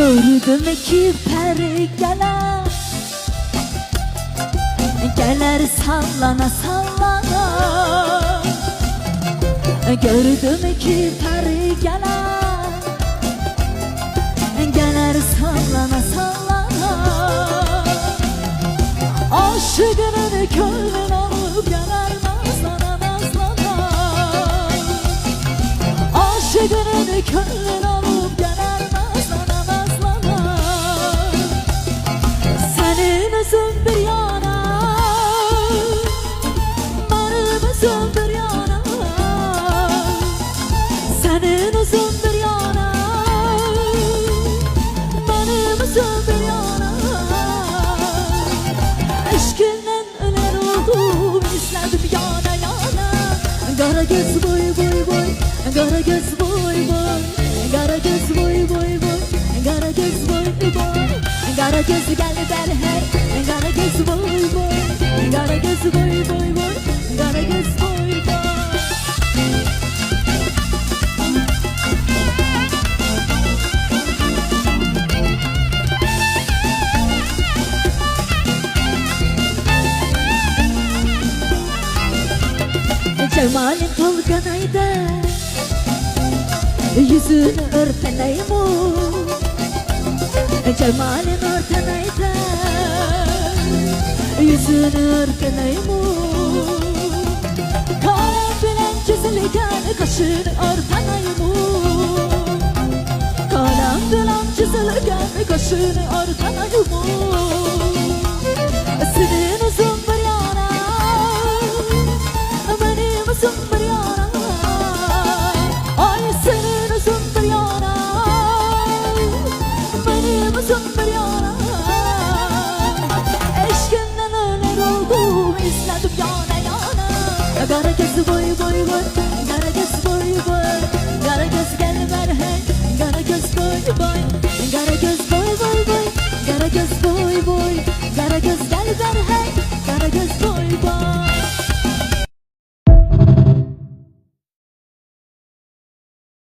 Gördüm ki peri geler sallana sallana. Gördüm ki peri geler sallana sallana. Aşığının könlünü alıp geler nazlana nazlana. Aşığının könlünü alıp geler nazlana nazlana. Senin özün bir yana, benim özüm bir yana. Senin özün bir yana, benim özüm bir yana. Aşkından öler oldum, izledim yana yana. Kara göz boy boy boy, kara göz boy boy, kara göz boy boy boy, kara göz boy boy. Kara göz gel der hey, kara göz boy boy, kara göz boy boy boy, kara göz boy boy. Cemalin tolganaydı, yüzünü örteneymu. Cemalin örteneydi, yüzünü örteneymu. Kalem bilen çizilgen kaşını örteneymu. Kalem bilen çizilgen kaşını örteneymu. Senin uzun bir yana, benim uzun bir yana. Ay senin uzun bir yana, benim uzun bir yana. Eşkinden öler oldum, izledim yana yana. Kara göz boy boy boy, kara göz boy boy, kara göz gel ver hey, kara göz boy boy, kara göz boy boy boy, kara göz boy boy, kara göz gel ver hey, kara göz boy boy.